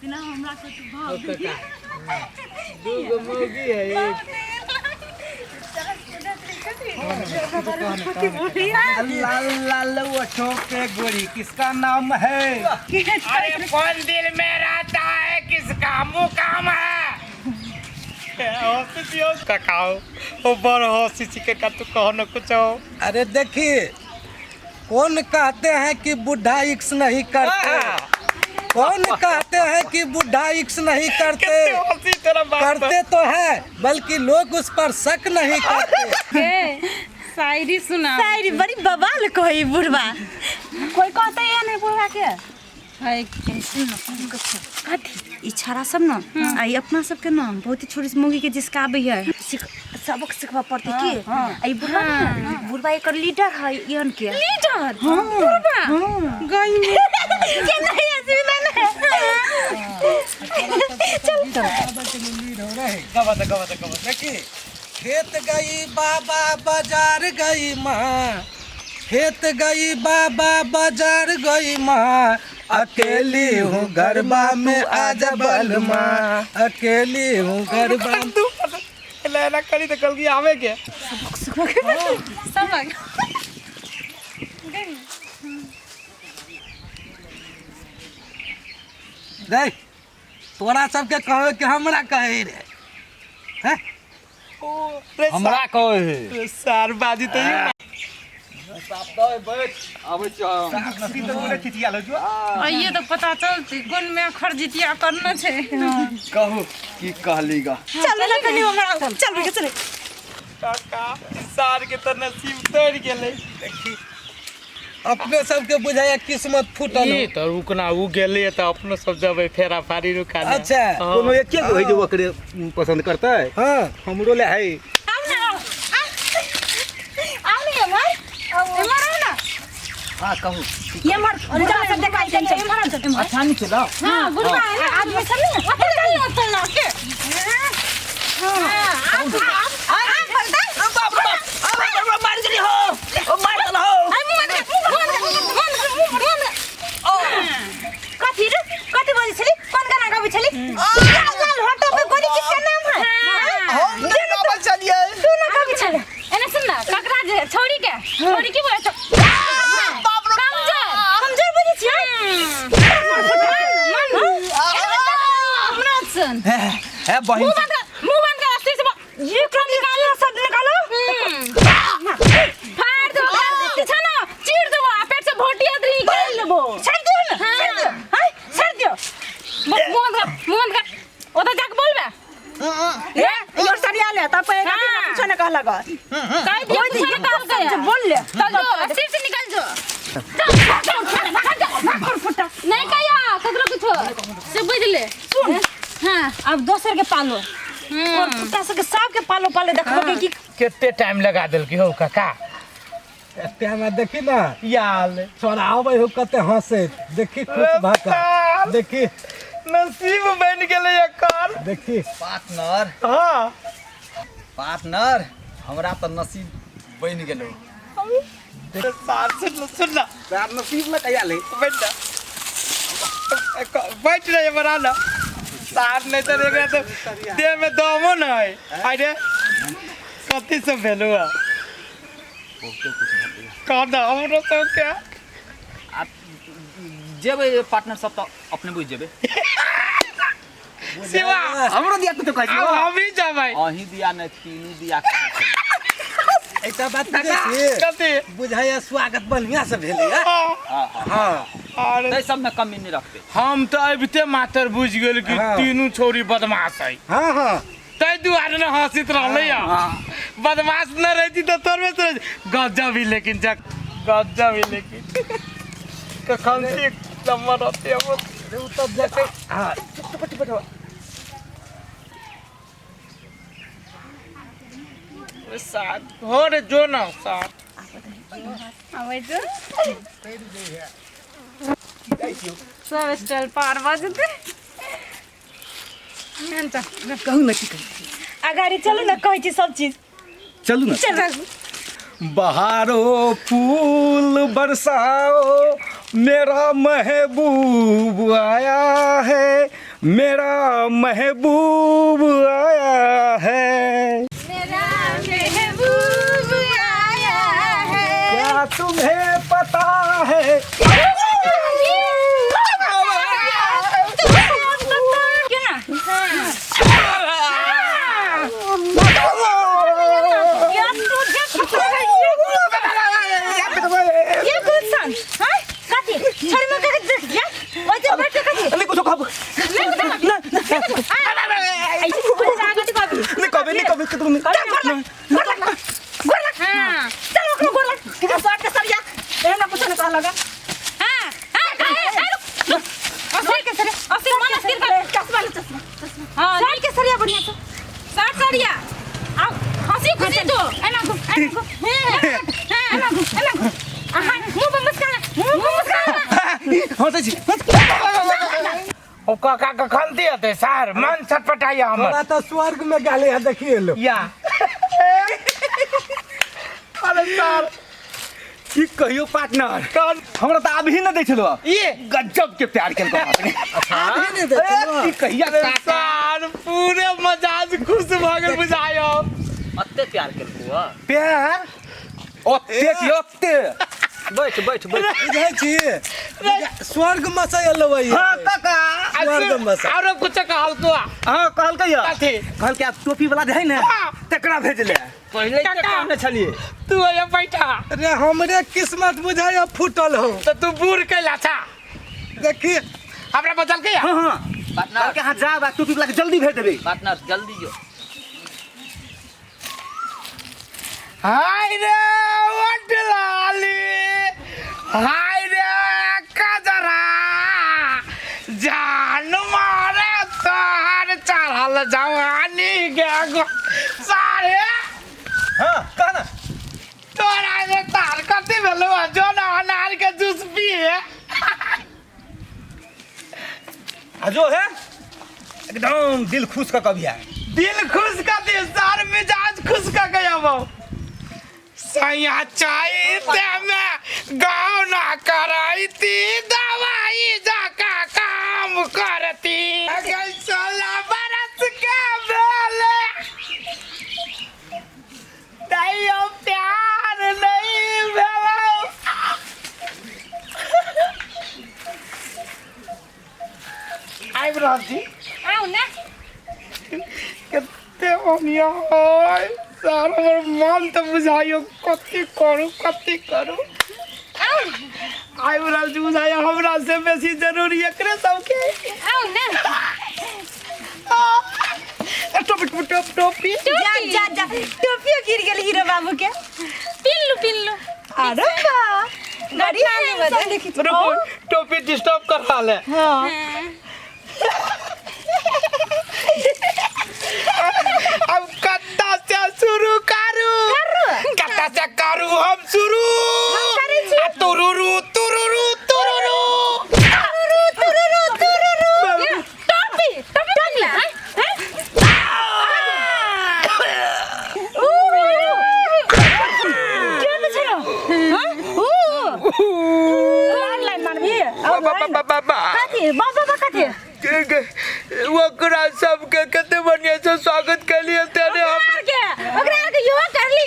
बिना हमरा को तो भाव दू गो मौगी है एक लाल लाल ओठों पे गोरी किसका नाम है? अरे कौन दिल में रहता है किसका मुकाम है ककाओ ओ बड़ हंसी चिके का तू कहो न कुछ हो। अरे देखिए कौन कहते हैं कि बुढ़ा इक्स नहीं करते, कौन कहते हैं कि बुढ़ा इक्स नहीं करते, करते तो है बल्कि लोग उस पर शक नहीं करते। शायरी सुना शायरी बड़ी बवाल कोई बुढ़वा कोई कहता है नहीं बुढ़वा के है कथी ई छाड़ा सब ना आई अपना सब के नाम बहुत ही छोटी मुगी के जिसका आबे है सबक सिखवा पड़ते की आई बुढ़वा बुढ़वा एकर लीडर है यन के लीडर बुढ़वा गई में के नहीं असुविधा ना चल गवा देखिए खेत गई बाबा बाजार गई माँ, खेत गई बाबा बाजार गई माँ, अकेली हूँ गरबा में आज बलमा, अकेली हूँ गरबा लेना करी तो कल की आवे के सब देख तोरा सबके कहे कि हमरा कहे रे हैं हमरा कहे सार बाजी तो ये तो पता चलती गुण में खरजितिया करना छे कहू की कहलीगा चल ना कनी हमरा चल के चल काका सार के तो नसीब तोड़ गेले देखी अपने सबके बुझाया किस्मत फूटल हो। तो रुकना उ गेले तो अपनो सब जब फेरा फारी रुका अच्छा कोनो एके गो है जो ओकरे पसंद करता है। हाँ हमरो ले है हाँ कहू ये मर बुढ़वा सब देखाई चल ये मर अच्छा नहीं चला हां बुढ़वा आदमी सब नहीं चल ना के मार चली हो मार चला हो कथी रे कथी बोली छली कौन गाना गाबी छली लाल होटो पे गोरी किसका नाम है हम गावल चलिए तू ना गाबी छले एने सुन ना ककरा जे छोड़ी के छोड़ी की बोले तो कमजोर बुझी छी हमरा सुन है बहिन मुंह बंद कर अस्ती से ये क्रम निकालो शब्द निकालो फाड़ दो छना चीर दो पेट से भोटिया दी कर लेबो छाड़ दियो ना हां छाड़ दियो मुंह बंद कर ओदा जाके बोलबे ए योर सरिया ले तब पे कुछ न कहला ग कह दियो कुछ कहल के बोल ले चल दो अस्ती से निकल जो नहीं कहिया ककरो कुछ से बुझ ले सुन हां अब दोसर के पालो और कुत्ता सब के सब के पालो पाले देखबो के की कितने टाइम लगा दिल की हो काका एते में देखी ना याल छोरा आवे हो कते हंसे देखी खुश भाका देखी नसीब बन गेले एकर देखी पार्टनर हां पार्टनर हमरा तो नसीब बन गेलो सार सुन ना यार नसीब में कहिया ले बैठ रहे बना ना सार नहीं तो देगा तो देह में दमो ना है अरे कति से भेलु है कहना हमरो तो क्या जेबे पार्टनर सब तो अपने बुझ जेबे शिवा हमरो दिया तो कहि अब हम ही जाबै अही दिया न तीनू दिया ऐसा बात देखी कति बुझाया स्वागत बढ़िया से भेले हां हां अरे तै सब में कमी नहीं रखते हम तो अबते मातर बुझ गेल कि हाँ। तीनू छोरी बदमाश है हां हां तै दुआरे न हंसित रहले या बदमाश न रहती तो तोर में तो गज्जा भी लेकिन गज्जा भी लेकिन कखन एक नंबर होते हम तब जाके हां साथ हो रे जो ना साथ आवे जो सब स्टाइल पार बजते कहू न की अगाड़ी चलो ना कहै छी सब चीज चलू ना चल बहारो फूल बरसाओ मेरा महबूब आया है, मेरा महबूब आया है। मेरा महबूब आया है। क्या तुम्हें पता है? खंती हते सर मन छटपटाइया हमर हमरा तो स्वर्ग में गाले है, देखिए लो या अरे सर की कहियो पार्टनर हमरा तो अभी न देख लो ये गजब के प्यार के की कहिया सर पूरे मजाज खुश भ गेल बुझायो अत्ते प्यार केलको प्यार ओते की ओते बैठ बैठ बैठ बुझै छी स्वर्ग में से एलो भाई। हां काका स्वर्ग में से आरो कुछ कहल तो हां कहल के कथी कहल के टोपी वाला है ना तकरा भेजले पहले के काम न छलिए तू ये बैठा अरे हमरे किस्मत बुझाया फूटल हो तो तू बूढ़ कैला था देखी हमरा बदल के हां हां पार्टनर के हाथ जा बा टोपी वाला के जल्दी भेज देबे पार्टनर जल्दी जो हाय रे वटलाली हाय रे कजरा जान मारे तार चढ़ल जवानी के सारे हां कहना तोरा ने तार कथी भेलो जो ना अनार के जूस पिए जो है एकदम दिल खुश का कभी है दिल खुश का दे सार मिजाज खुश का गया वो सैया चाहते में गाँव ना कराई थी दवाई जाका काम करती 16 बरस के बेले नहीं प्यार नहीं भेलो आई ब्राजी आओ ना कितने ओनिया होय सर हमर मन तो बुझाइयो कथी करू आई वाला बुझाइयो हमरा से बेसी जरूरी एकरे सबके आओ ना टोपी जा जा जा टोपियो गिर गेल हीरो बाबू के। पिल्लू अरे वाह गाड़ी में बदल टोपी डिस्टर्ब कर रहा है हां अब कत्ता से शुरू करू कत्ता से करू हम शुरू तुरुरु तुरुरु तुरुरु टोपी टोपी हैं क्या बचलो हां लाइन मारबी काथी बाबा काथी वो करा सबके कते बढ़िया से स्वागत के लिए तेरे हम ओकरा के यो कर ली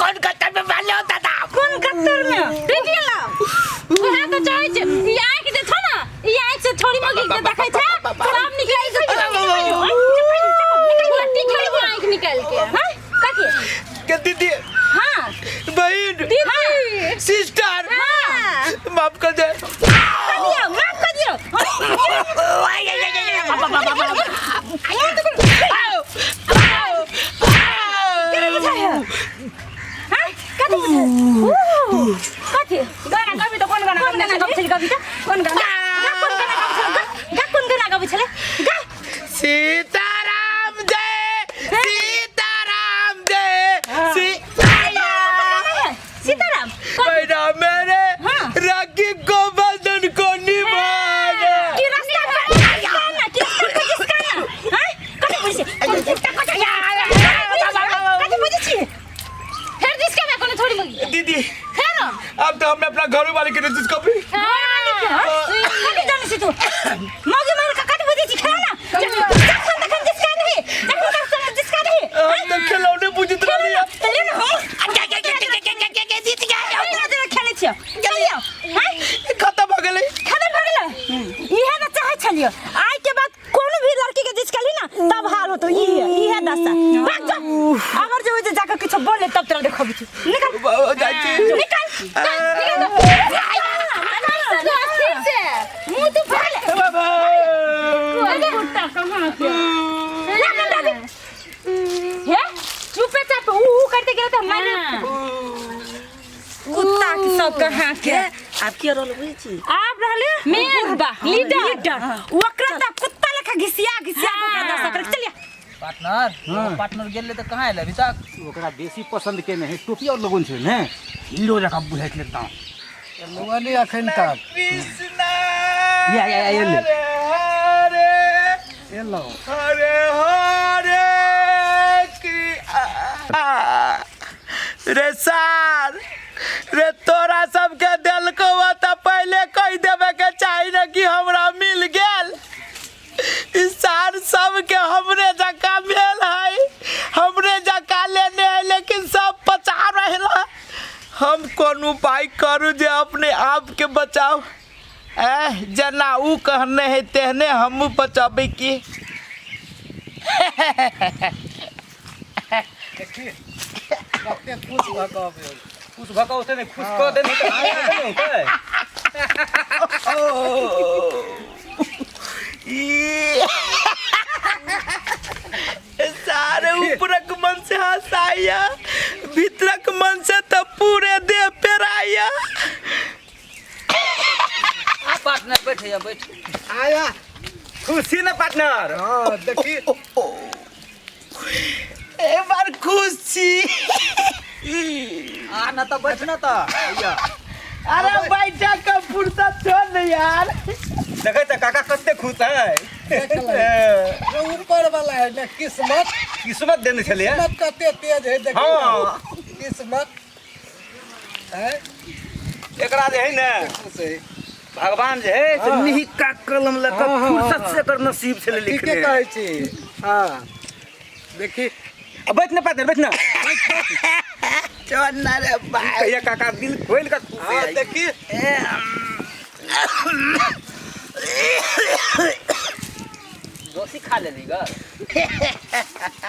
कौन कत्तर में मार होता था कौन कत्तर में देख गेला ओहा तो चाहे छै ई आंख दे छ ना ई आंख से थोड़ी मगी के देखै छै खराब निकल के लट्टी खड़ी आंख निकल के हां काकी के दीदी हां बहन दीदी सिस्टर हां माफ कर दे माफ कर दियो कथी गाना गाबी त कोन गाना गाबी छले गाबी त कोन गाना गाबी छले गा सीताराम जय सीताराम जय तो हमने अपना घर वाले के जिसको भी आगे जाने से तू मौगी मार का काट बुझी खेला ना देखन जिसका नहीं जिसका नहीं तो खिलौने पूछत रही है ले ना हो जीत गया खेले छियो चलियो हां खत्म हो गेलै इहे ना चाहे छलियो आइ के बाद कोनो भी लड़की के जिस कली ना तब हाल होतो इहे दशा भाग जा अगर जो जाकर कुछ बोले तब तेरा देखबी निकल जाती निकल मुंह तो फाड़ बाबा कुत्ता कहाँ क्या है चुपे चाप करते गए तो मैंने कुत्ता की सब कहां के आप के रोल बुझी छी आप रहले मेन बा लीडर ओकरा त कुत्ता लेखा घिसिया ओकरा दस कर चलिए पार्टनर पार्टनर गेले त कहाँ आइल अभी तक ओकरा बेसी पसंद के नहीं टोपी और लोगन छै ने हीरो जका बुझाइत लेता लोगनी अखन तक कृष्णा या ले हरे ये लो हरे हरे रे सार रे तोरा सबके दिल को तो पहले कह देवे के चाहिए ना कि हमरा मिल गेल सार सबके हमरे जका भेल है हमरे जका लेने है लेकिन सब पचा रहे हम कौन उपाय करू जे अपने आप के बचाओ जना ऊ कहने है तेहने हम बचाबे की कुछ भकाओ से खुश कर देने तो आया सारे ऊपरक मन से हंसाया भीतरक मन से तो पूरे देह पेराया पार्टनर बैठ आया खुशी ना पार्टनर हां देखी एक बार खुशी आ ना तो बैठ ना तो भैया अरे बैठा का फुर्सत छोड़ यार देखे त काका कते खुश है जो ऊपर वाला है ना किस्मत देने छले किस्मत कते तेज है देखिए हां किस्मत है एकरा जे है ना भगवान जे है से निहिका कलम लक फुर्सत से कर नसीब से ठीक लिखने है कहै छी हां देखी बैठ ना पाते बैठ ना छोड़ ना रे भाई ये काका दिल खोल का खुश है देखी दोसी खा लेली ग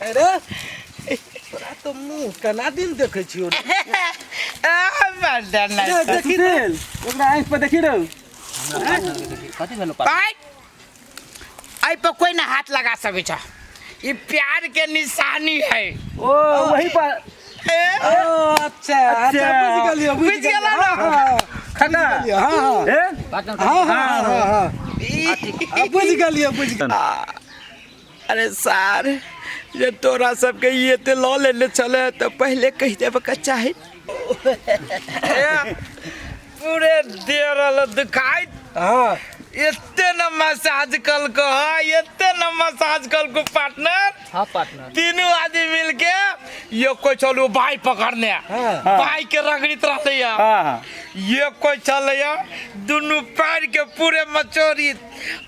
अरे तोरा तो मुंह कना दिन देखै छियो मर्दन देखी दिल ओकरा आंख पर देखी रहो कथि भेलो पार्टनर आई पर कोई ना हाथ लगा सके छ ये प्यार के निशानी है ओ वही पर ओ अच्छा अच्छा बुझ गेलियो खाना हां ए पार्टनर हां बुझ गेलियो अरे सार ये तोरा सबके ये ते लॉ लेने चले तो पहले कह देबे का चाहे पूरे देर दिखाई हां इतने न मसाज कल को इतने न मसाज कल को पार्टनर हां पार्टनर तीनों आदमी मिलके ये कोई चलो भाई पकड़ने भाई के रगड़ित रहते हां ये कोई चल दोनों पैर के पूरे मचोरी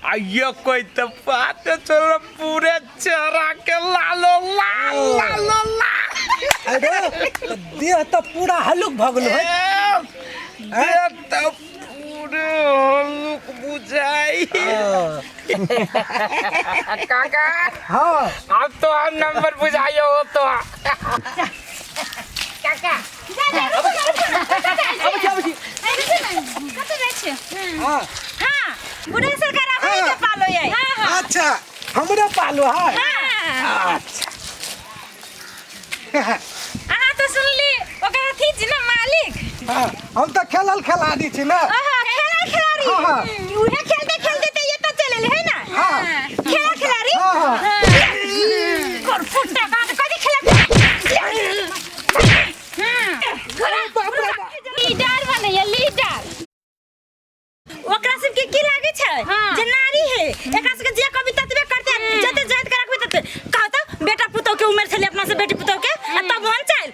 आ ये कोई तो बात चलो पूरे चेहरा के लालो लाल लालो लाल अरे देह तो पूरा हलुक भगलो है देह तो पूरे हल्लुक बुझाई काका हां अब तो हम नंबर बुझाइयो हो तो काका हां हां बुढ़ा सरकार आवे के पालो ये अच्छा हमरे पालो है अच्छा अहाँ तो सुनली ओकरा थी जी ना मालिक हाँ, हम तो खेलल खिलाड़ी छी ना खिलाड़ी हाँ। उहे खेलते खेलते तो ये तो चले है ना हाँ। खेला खिलाड़ी हाँ। कर फुटता का कदी खेला लीडर बने ये लीडर ओकरा सब के की लागे छै जे नारी है एकरा सब के जे कविता तबे करते जते जात के रखबे तते कहता बेटा पुतौ के उम्र छले अपना से बेटी पुतौ के तब मन चल